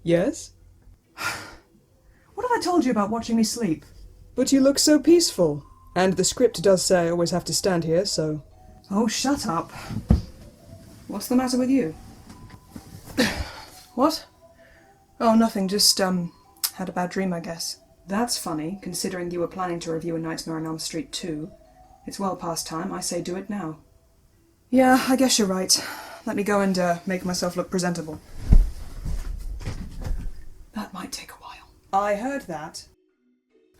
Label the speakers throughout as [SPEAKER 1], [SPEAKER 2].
[SPEAKER 1] Yes?
[SPEAKER 2] What have I told you about watching me sleep?
[SPEAKER 1] But you look so peaceful. And the script does say I always have to stand here, so...
[SPEAKER 2] Oh, shut up. What's the matter with you? What? Oh, nothing, just, had a bad dream, I guess. That's funny, considering you were planning to review A Nightmare on Elm Street 2. It's well past time, I say do it now. Yeah, I guess you're right. Let me go and, make myself look presentable. That might take a while. I heard that.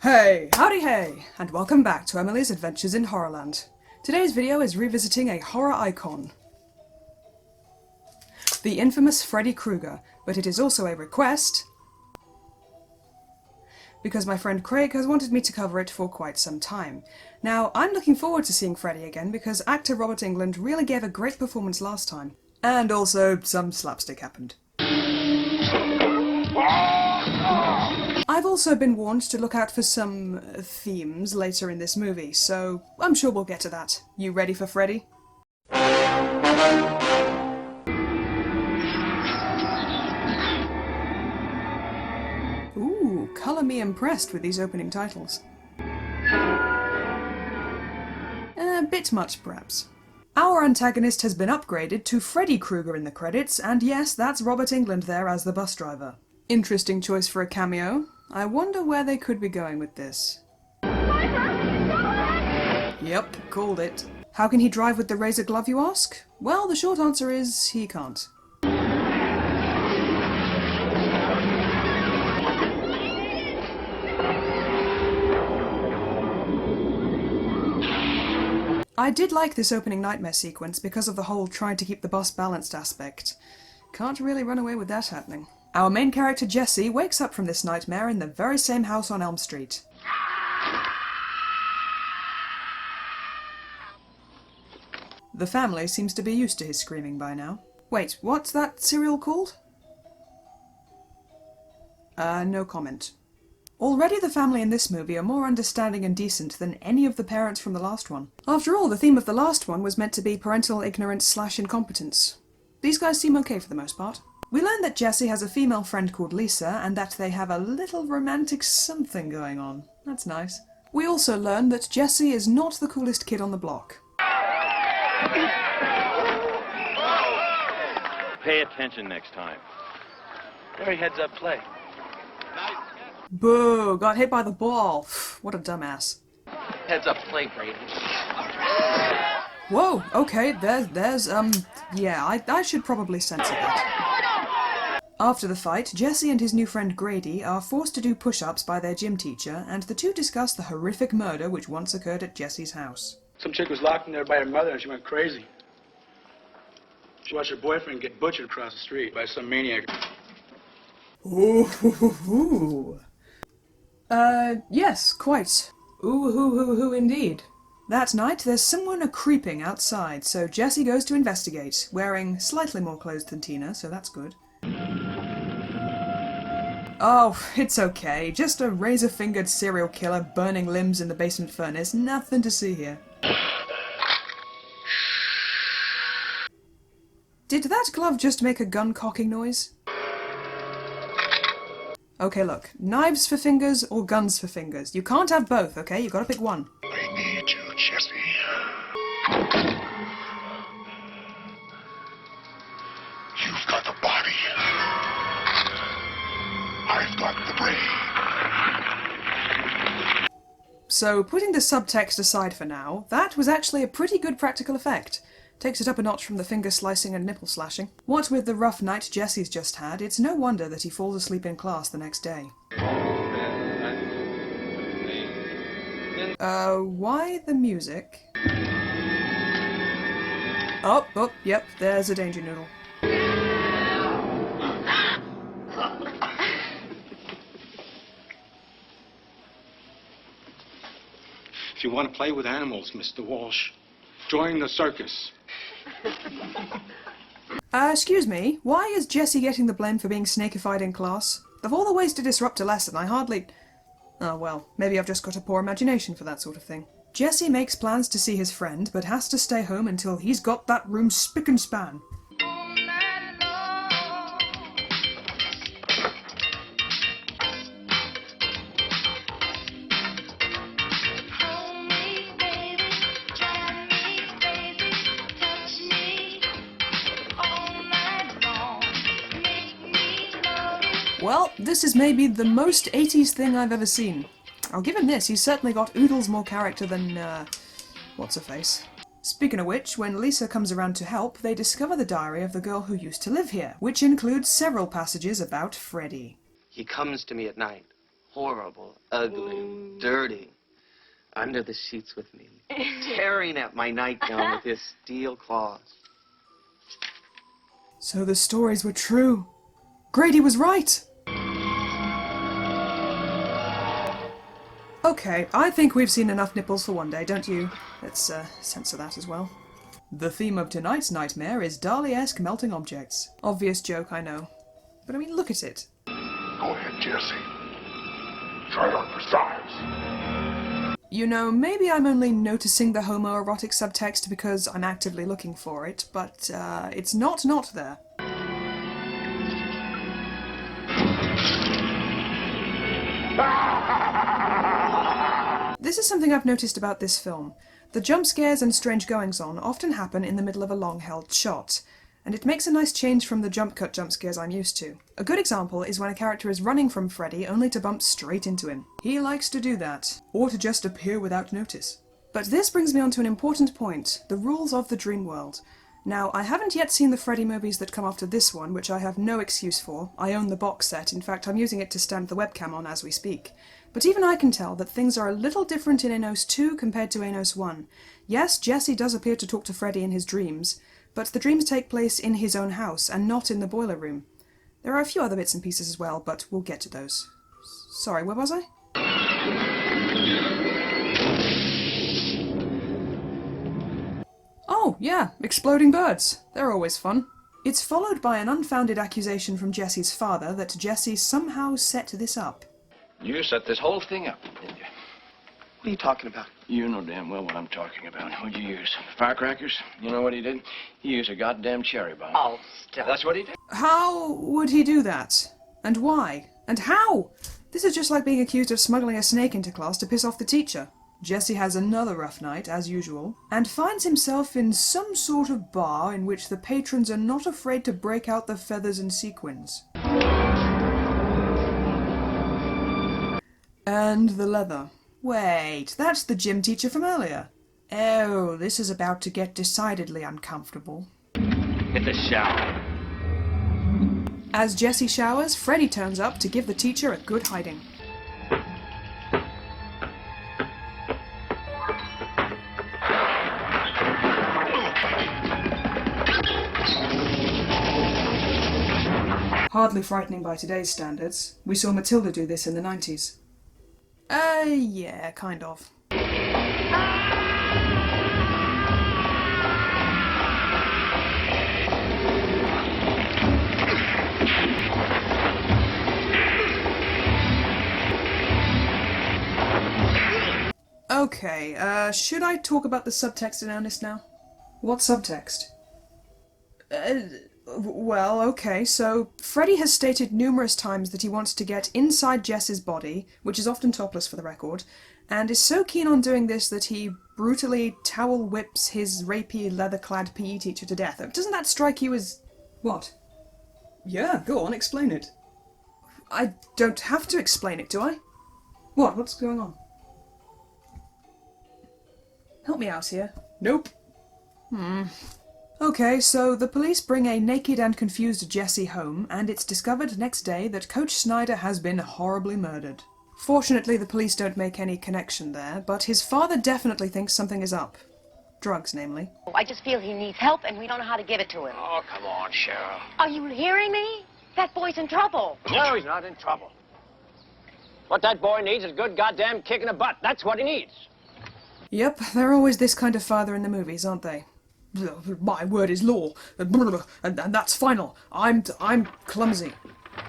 [SPEAKER 2] Hey, howdy hey, and welcome back to Emily's Adventures in Horrorland. Today's video is revisiting a horror icon. The infamous Freddy Krueger, but it is also a request because my friend Craig has wanted me to cover it for quite some time. Now, I'm looking forward to seeing Freddy again because actor Robert Englund really gave a great performance last time. And also, some slapstick happened. I've also been warned to look out for some themes later in this movie, so I'm sure we'll get to that. You ready for Freddy? Ooh, colour me impressed with these opening titles. A bit much, perhaps. Our antagonist has been upgraded to Freddy Krueger in the credits, and yes, that's Robert Englund there as the bus driver. Interesting choice for a cameo. I wonder where they could be going with this. Yep, called it. How can he drive with the razor glove, you ask? Well, the short answer is he can't. I did like this opening nightmare sequence because of the whole trying to keep the bus balanced aspect. Can't really run away with that happening. Our main character Jesse wakes up from this nightmare in the very same house on Elm Street. The family seems to be used to his screaming by now. Wait, what's that cereal called? No comment. Already the family in this movie are more understanding and decent than any of the parents from the last one. After all, the theme of the last one was meant to be parental ignorance/incompetence. These guys seem okay for the most part. We learn that Jesse has a female friend called Lisa, and that they have a little romantic something going on. That's nice. We also learn that Jesse is not the coolest kid on the block.
[SPEAKER 3] Pay attention next time. Very heads-up play.
[SPEAKER 2] Boo! Got hit by the ball. What a dumbass.
[SPEAKER 3] Heads-up play, Brady.
[SPEAKER 2] Whoa, okay, yeah, I should probably censor that. After the fight, Jesse and his new friend Grady are forced to do push-ups by their gym teacher, and the two discuss the horrific murder which once occurred at Jesse's house.
[SPEAKER 4] Some chick was locked in there by her mother and she went crazy. She watched her boyfriend get butchered across the street by some maniac.
[SPEAKER 2] Ooh. Yes, quite. Ooh, indeed. That night, there's someone a-creeping outside, so Jesse goes to investigate, wearing slightly more clothes than Tina, so that's good. Oh, it's okay. Just a razor-fingered serial killer burning limbs in the basement furnace. Nothing to see here. Did that glove just make a gun-cocking noise? Okay, look. Knives for fingers or guns for fingers. You can't have both, okay? You've got to pick one.
[SPEAKER 5] I need you, Jesse. You've got the body. I've got the brain.
[SPEAKER 2] So, putting the subtext aside for now, that was actually a pretty good practical effect. Takes it up a notch from the finger slicing and nipple slashing. What with the rough night Jesse's just had, it's no wonder that he falls asleep in class the next day. Why the music? Oh, yep, there's a danger noodle.
[SPEAKER 4] If you want to play with animals, Mr. Walsh, join the circus.
[SPEAKER 2] Excuse me, why is Jesse getting the blame for being snakified in class? Of all the ways to disrupt a lesson, I hardly... Oh well, maybe I've just got a poor imagination for that sort of thing. Jesse makes plans to see his friend, but has to stay home until he's got that room spick and span. Well, this is maybe the most 80s thing I've ever seen. I'll give him this, he's certainly got oodles more character than, what's-her-face. Speaking of which, when Lisa comes around to help, they discover the diary of the girl who used to live here, which includes several passages about Freddy.
[SPEAKER 6] He comes to me at night, horrible, ugly, dirty, under the sheets with me, tearing at my nightgown with his steel claws.
[SPEAKER 2] So the stories were true. Grady was right! Okay, I think we've seen enough nipples for one day, don't you? Let's censor that as well. The theme of tonight's nightmare is Dali-esque melting objects. Obvious joke, I know. But I mean, look at it.
[SPEAKER 5] Go ahead, Jesse. Try it on for size.
[SPEAKER 2] You know, maybe I'm only noticing the homoerotic subtext because I'm actively looking for it, but it's not there. This is something I've noticed about this film. The jump scares and strange goings-on often happen in the middle of a long-held shot, and it makes a nice change from the jump-cut jump scares I'm used to. A good example is when a character is running from Freddy only to bump straight into him. He likes to do that, or to just appear without notice. But this brings me on to an important point, the rules of the dream world. Now, I haven't yet seen the Freddy movies that come after this one, which I have no excuse for. I own the box set, in fact I'm using it to stand the webcam on as we speak. But even I can tell that things are a little different in Enos 2 compared to Enos 1. Yes, Jesse does appear to talk to Freddy in his dreams, but the dreams take place in his own house and not in the boiler room. There are a few other bits and pieces as well, but we'll get to those. Sorry, where was I? Oh, yeah, exploding birds. They're always fun. It's followed by an unfounded accusation from Jesse's father that Jesse somehow set this up.
[SPEAKER 7] You set this whole thing up, didn't you?
[SPEAKER 6] What are you talking about?
[SPEAKER 7] You know damn well what I'm talking about. What'd you use? Firecrackers? You know what he did? He used a goddamn cherry bomb.
[SPEAKER 6] Oh, stop.
[SPEAKER 7] That's what he did.
[SPEAKER 2] How would he do that? And why? And how? This is just like being accused of smuggling a snake into class to piss off the teacher. Jesse has another rough night, as usual, and finds himself in some sort of bar in which the patrons are not afraid to break out the feathers and sequins. And the leather. Wait, that's the gym teacher from earlier. Oh, this is about to get decidedly uncomfortable.
[SPEAKER 3] Get the shower.
[SPEAKER 2] As Jesse showers, Freddy turns up to give the teacher a good hiding. Hardly frightening by today's standards. We saw Matilda do this in the 90s. Yeah, kind of. Okay, should I talk about the subtext in earnest now? What subtext? Well, okay, so Freddy has stated numerous times that he wants to get inside Jess's body, which is often topless for the record, and is so keen on doing this that he brutally towel whips his rapey, leather-clad PE teacher to death. Doesn't that strike you as... what?
[SPEAKER 1] Yeah, go on, explain it.
[SPEAKER 2] I don't have to explain it, do I?
[SPEAKER 1] What? What's going on?
[SPEAKER 2] Help me out here.
[SPEAKER 1] Nope.
[SPEAKER 2] Okay, so the police bring a naked and confused Jesse home, and it's discovered next day that Coach Snyder has been horribly murdered. Fortunately, the police don't make any connection there, but his father definitely thinks something is up. Drugs, namely.
[SPEAKER 8] I just feel he needs help, and we don't know how to give it to him.
[SPEAKER 7] Oh, come on, Cheryl.
[SPEAKER 8] Are you hearing me? That boy's in trouble.
[SPEAKER 9] No, he's not in trouble. What that boy needs is a good goddamn kick in the butt. That's what he needs.
[SPEAKER 2] Yep, they're always this kind of father in the movies, aren't they? My word is law, and that's final. I'm clumsy.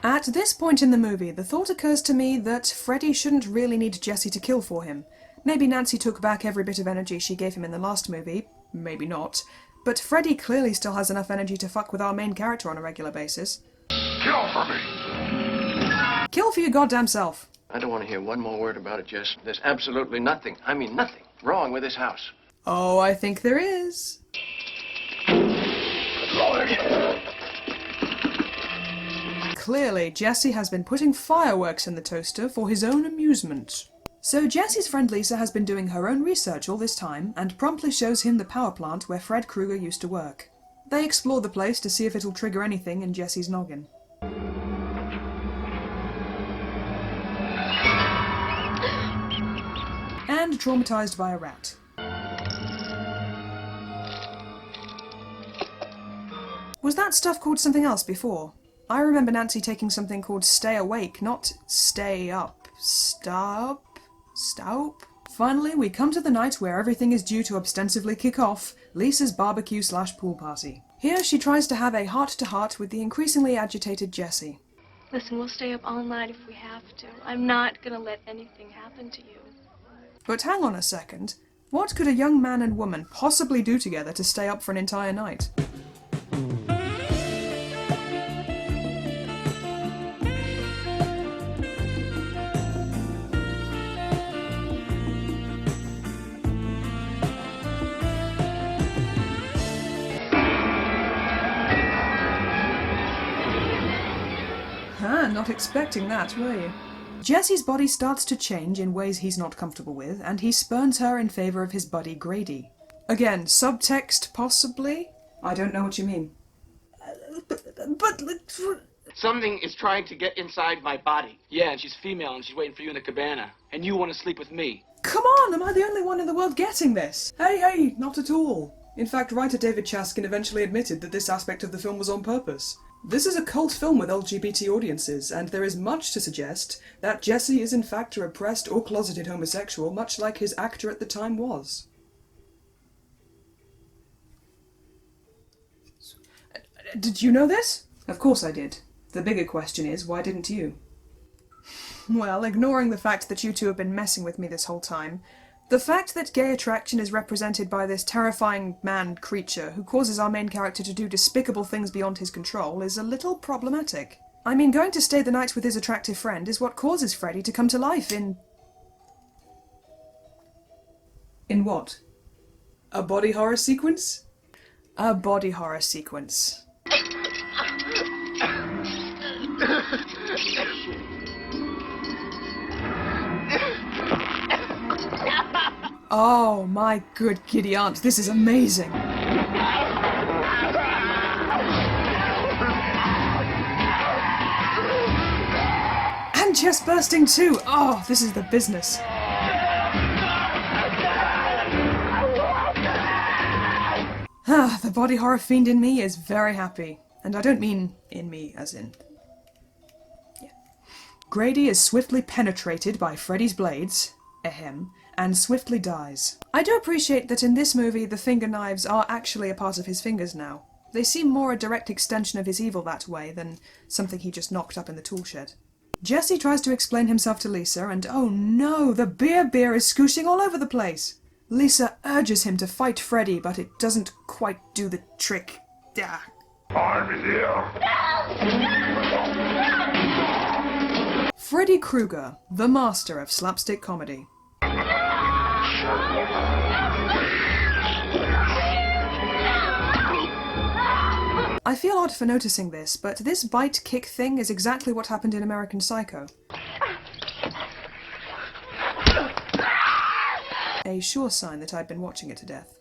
[SPEAKER 2] At this point in the movie, the thought occurs to me that Freddy shouldn't really need Jesse to kill for him. Maybe Nancy took back every bit of energy she gave him in the last movie, maybe not, but Freddy clearly still has enough energy to fuck with our main character on a regular basis.
[SPEAKER 5] Kill for me!
[SPEAKER 2] Kill for your goddamn self.
[SPEAKER 7] I don't want to hear one more word about it, Jess. There's absolutely nothing, I mean nothing, wrong with this house.
[SPEAKER 2] Oh, I think there is. clearly Jesse has been putting fireworks in the toaster for his own amusement. So Jesse's friend Lisa has been doing her own research all this time and promptly shows him the power plant where Fred Krueger used to work. They explore the place to see if it'll trigger anything in Jesse's noggin. And traumatized by a rat. Was that stuff called something else before? I remember Nancy taking something called Stay Awake, not Stay Up. Stop? Finally, we come to the night where everything is due to ostensibly kick off, Lisa's barbecue/pool party. Here she tries to have a heart-to-heart with the increasingly agitated Jesse.
[SPEAKER 10] Listen, we'll stay up all night if we have to. I'm not gonna let anything happen to you.
[SPEAKER 2] But hang on a second. What could a young man and woman possibly do together to stay up for an entire night? Not expecting that, were you? Jesse's body starts to change in ways he's not comfortable with, and he spurns her in favour of his buddy Grady. Again, subtext, possibly? I don't know what you mean. But
[SPEAKER 6] Something is trying to get inside my body.
[SPEAKER 4] Yeah, and she's female and she's waiting for you in the cabana. And you want to sleep with me.
[SPEAKER 2] Come on, am I the only one in the world getting this? Hey, not at all. In fact, writer David Chaskin eventually admitted that this aspect of the film was on purpose. This is a cult film with LGBT audiences, and there is much to suggest that Jesse is in fact a repressed or closeted homosexual, much like his actor at the time was. Did you know this? Of course I did. The bigger question is, why didn't you? Well, ignoring the fact that you two have been messing with me this whole time, the fact that gay attraction is represented by this terrifying man creature who causes our main character to do despicable things beyond his control is a little problematic. I mean, going to stay the night with his attractive friend is what causes Freddy to come to life in... In what? A body horror sequence? A body horror sequence. Oh my good giddy aunt, this is amazing! And chest bursting too! Oh, this is the business. The body horror fiend in me is very happy. And I don't mean in me as in... Yeah. Grady is swiftly penetrated by Freddy's blades, ahem, and swiftly dies. I do appreciate that in this movie the finger knives are actually a part of his fingers now. They seem more a direct extension of his evil that way than something he just knocked up in the tool shed. Jesse tries to explain himself to Lisa, and oh no, the beer is scooshing all over the place! Lisa urges him to fight Freddy, but it doesn't quite do the trick.
[SPEAKER 5] I'm here.
[SPEAKER 2] Freddy Krueger, the master of slapstick comedy. I feel odd for noticing this, but this bite kick thing is exactly what happened in American Psycho. A sure sign that I'd been watching it to death.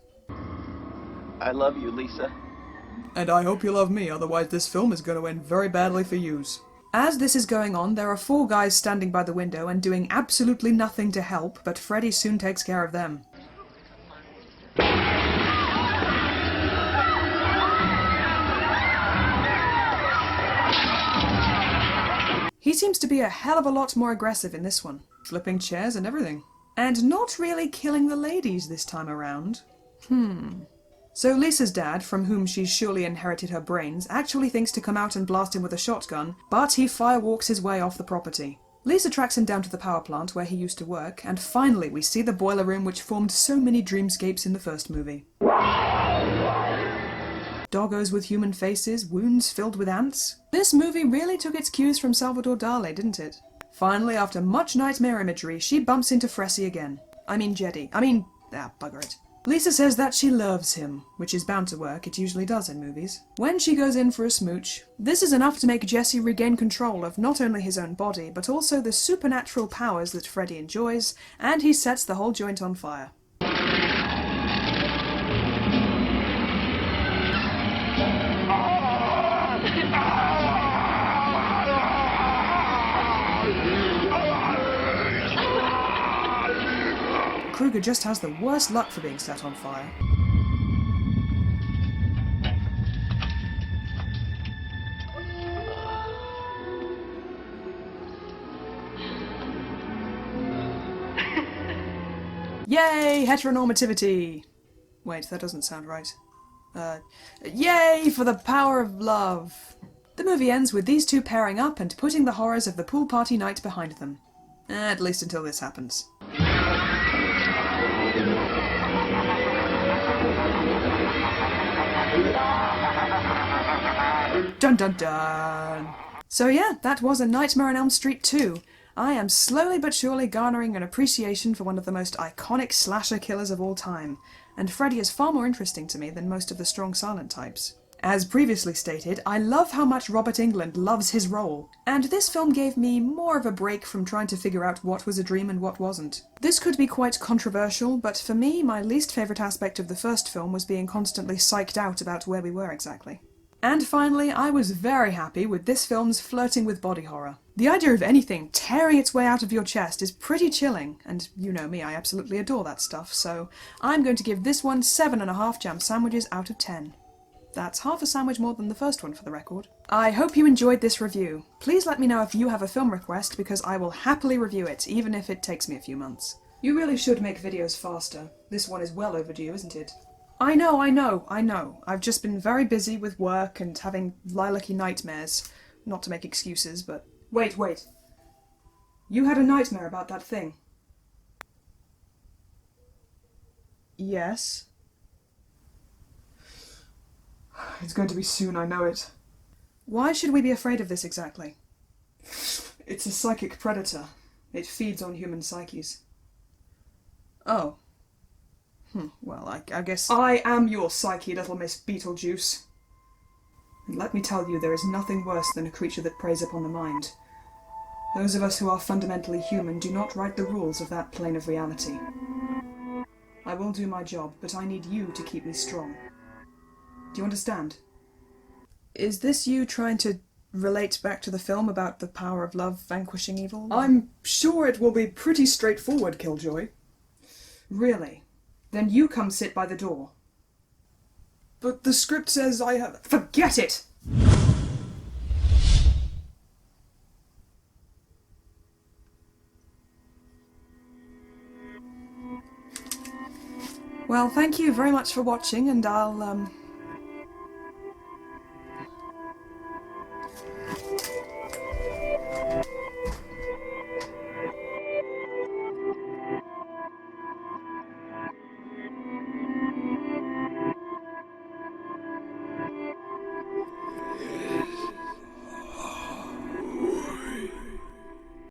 [SPEAKER 6] I love you, Lisa.
[SPEAKER 2] And I hope you love me, otherwise this film is going to end very badly for yous. As this is going on, there are 4 guys standing by the window and doing absolutely nothing to help, but Freddy soon takes care of them. He seems to be a hell of a lot more aggressive in this one, flipping chairs and everything. And not really killing the ladies this time around. So Lisa's dad, from whom she's surely inherited her brains, actually thinks to come out and blast him with a shotgun, but he firewalks his way off the property. Lisa tracks him down to the power plant where he used to work, and finally we see the boiler room which formed so many dreamscapes in the first movie. Doggos with human faces, wounds filled with ants. This movie really took its cues from Salvador Dali, didn't it? Finally, after much nightmare imagery, she bumps into Freddy again. I mean Jeddy. Bugger it. Lisa says that she loves him, which is bound to work, it usually does in movies. When she goes in for a smooch, this is enough to make Jesse regain control of not only his own body, but also the supernatural powers that Freddy enjoys, and he sets the whole joint on fire. Kruger just has the worst luck for being set on fire. Yay, heteronormativity! Wait, that doesn't sound right. Yay for the power of love! The movie ends with these two pairing up and putting the horrors of the pool party night behind them. At least until this happens. Dun dun dun! So yeah, that was A Nightmare on Elm Street 2. I am slowly but surely garnering an appreciation for one of the most iconic slasher killers of all time, and Freddy is far more interesting to me than most of the strong silent types. As previously stated, I love how much Robert Englund loves his role, and this film gave me more of a break from trying to figure out what was a dream and what wasn't. This could be quite controversial, but for me, my least favourite aspect of the first film was being constantly psyched out about where we were exactly. And finally, I was very happy with this film's flirting with body horror. The idea of anything tearing its way out of your chest is pretty chilling, and you know me, I absolutely adore that stuff, so I'm going to give this one 7.5 jam sandwiches out of 10. That's half a sandwich more than the first one, for the record. I hope you enjoyed this review. Please let me know if you have a film request, because I will happily review it, even if it takes me a few months.
[SPEAKER 1] You really should make videos faster. This one is well overdue, isn't it?
[SPEAKER 2] I know. I've just been very busy with work and having lilac-y nightmares. Not to make excuses, but...
[SPEAKER 1] Wait. You had a nightmare about that thing.
[SPEAKER 2] Yes?
[SPEAKER 1] It's going to be soon, I know it.
[SPEAKER 2] Why should we be afraid of this exactly?
[SPEAKER 1] It's a psychic predator. It feeds on human psyches.
[SPEAKER 2] Oh. Well, I guess...
[SPEAKER 1] I am your psyche, little Miss Beetlejuice. And let me tell you, there is nothing worse than a creature that preys upon the mind. Those of us who are fundamentally human do not write the rules of that plane of reality. I will do my job, but I need you to keep me strong. Do you understand?
[SPEAKER 2] Is this you trying to relate back to the film about the power of love vanquishing evil?
[SPEAKER 1] I'm sure it will be pretty straightforward, Killjoy. Really? Then you come sit by the door. But the script says I have... Forget it!
[SPEAKER 2] Well, thank you very much for watching, and I'll